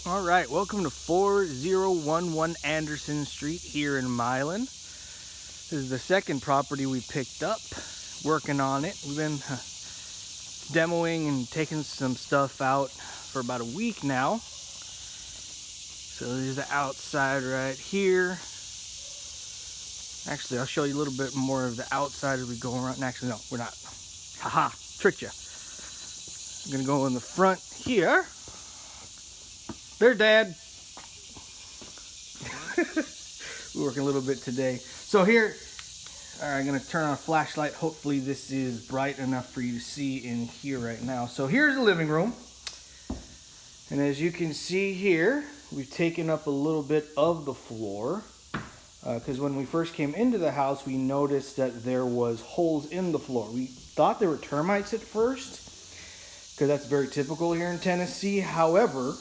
All right, welcome to 4011 Anderson Street here in Milan. This is the second property we picked up, working on it. We've been demoing and taking some stuff out for about a week now. So there's the outside right here. Actually, I'll show you a little bit more of the outside as we go around. Actually, no, we're not. Haha, tricked you. I'm gonna go in the front here. There's Dad. We're working a little bit today. So here, all right, I'm gonna turn on a flashlight. Hopefully this is bright enough for you to see in here right now. So here's the living room. And as you can see here, we've taken up a little bit of the floor. Because when we first came into the house, we noticed that there was holes in the floor. We thought they were termites at first, because that's very typical here in Tennessee. However,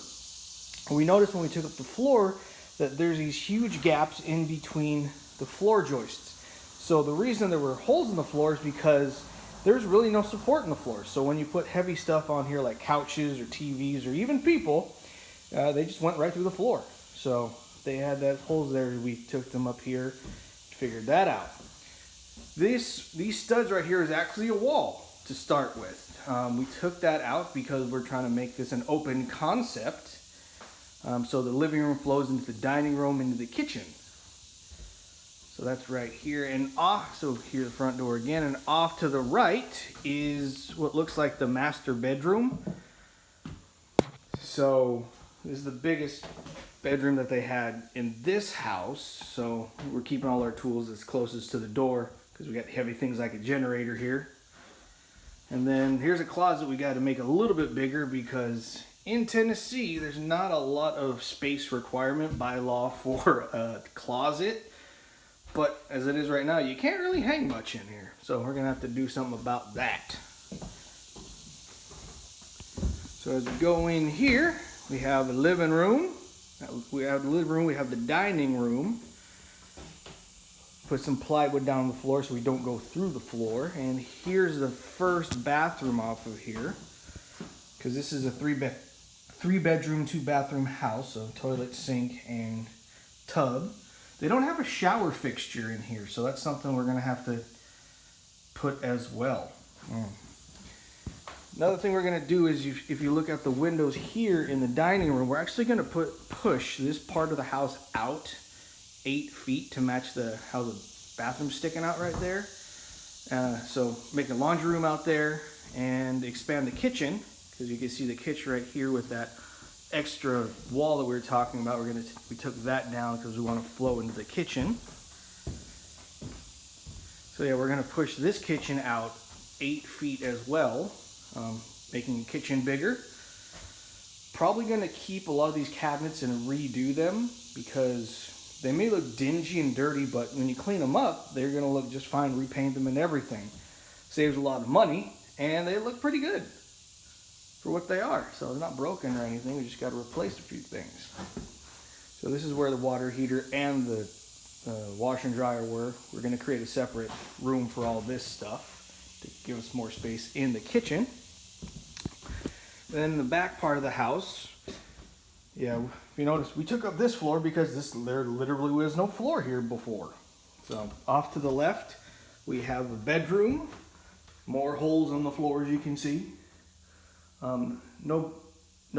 we noticed when we took up the floor that there's these huge gaps in between the floor joists. So the reason there were holes in the floor is because there's really no support in the floor. So when you put heavy stuff on here like couches or TVs or even people, they just went right through the floor. So they had that holes there. We took them up here, figured that out. These studs right here is actually a wall to start with. We took that out because we're trying to make this an open concept. So the living room flows into the dining room, into the kitchen. So that's right here and off. So here's the front door again, and off to the right is what looks like the master bedroom. So this is the biggest bedroom that they had in this house. So we're keeping all our tools as closest to the door because we got heavy things like a generator here. And then here's a closet we got to make a little bit bigger because in Tennessee, there's not a lot of space requirement by law for a closet. But as it is right now, you can't really hang much in here. So we're going to have to do something about that. So as we go in here, we have the living room. We have the dining room. Put some plywood down on the floor so we don't go through the floor. And here's the first bathroom off of here. Because this is a three bedroom, 2-bathroom house, so toilet, sink, and tub. They don't have a shower fixture in here, so that's something we're gonna have to put as well. Another thing we're gonna do is if you look at the windows here in the dining room, we're actually gonna push this part of the house out 8 feet to match how the bathroom's sticking out right there. So make a laundry room out there and expand the kitchen. Because you can see the kitchen right here with that extra wall that we were talking about. We took that down because we want to flow into the kitchen. So yeah, we're gonna push this kitchen out 8 feet as well, making the kitchen bigger. Probably gonna keep a lot of these cabinets and redo them because they may look dingy and dirty, but when you clean them up, they're gonna look just fine. Repaint them and everything. Saves a lot of money, and they look pretty good for what they are. So they're not broken or anything. We just got to replace a few things. So this is where the water heater and the washer and dryer were. We're going to create a separate room for all this stuff to give us more space in the kitchen. Then in the back part of the house, yeah, if you notice, we took up this floor because there literally was no floor here before. So off to the left, we have a bedroom. More holes on the floor, as you can see. No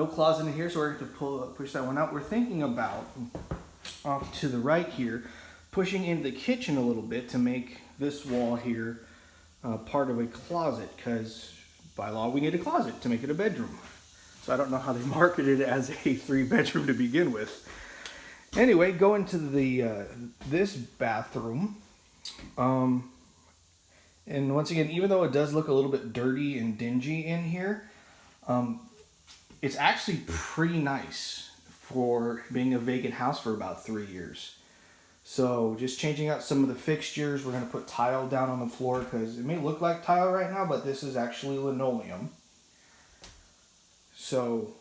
closet in here, so we're going to push that one out. We're thinking about, off to the right here, pushing into the kitchen a little bit to make this wall here part of a closet, because by law we need a closet to make it a bedroom. So I don't know how they marketed it as a 3-bedroom to begin with. Anyway, go into this bathroom. And once again, even though it does look a little bit dirty and dingy in here, it's actually pretty nice for being a vacant house for about 3 years. So just changing out some of the fixtures. We're going to put tile down on the floor because it may look like tile right now, but this is actually linoleum. So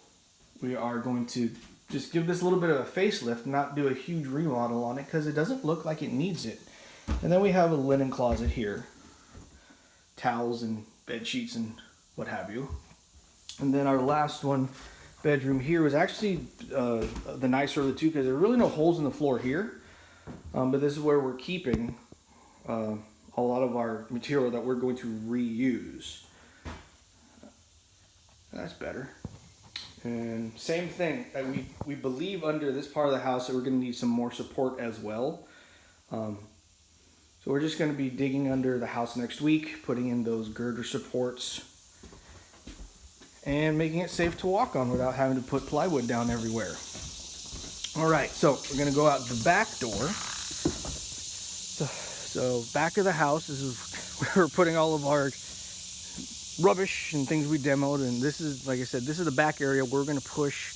we are going to just give this a little bit of a facelift, not do a huge remodel on it because it doesn't look like it needs it. And then we have a linen closet here. Towels and bed sheets and what have you. And then our last one bedroom here was actually the nicer of the two because there are really no holes in the floor here. But this is where we're keeping a lot of our material that we're going to reuse. That's better. And same thing, we believe under this part of the house that we're going to need some more support as well. So we're just going to be digging under the house next week, putting in those girder supports, and making it safe to walk on without having to put plywood down everywhere. All right, so we're going to go out the back door. So back of the house, this is where we're putting all of our rubbish and things we demoed, and this is, like I said, this is the back area. We're going to push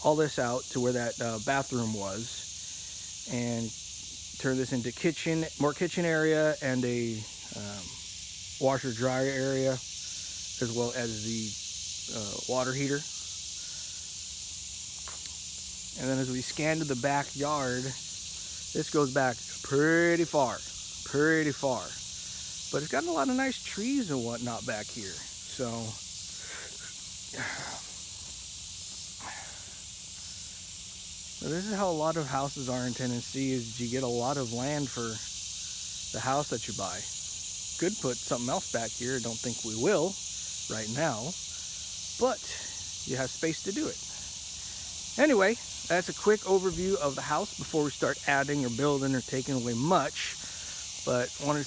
all this out to where that bathroom was and turn this into more kitchen area and a washer dryer area, as well as the water heater. And then as we scan to the backyard, this goes back pretty far, but it's got a lot of nice trees and whatnot back here. So this is how a lot of houses are in Tennessee, is you get a lot of land for the house that you buy. Could put something else back here. Don't think we will right now, but you have space to do it. Anyway, that's a quick overview of the house before we start adding or building or taking away much. But wanted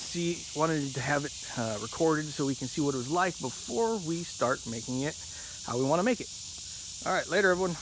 to have it recorded so we can see what it was like before we start making it how we want to make it. All right, later everyone.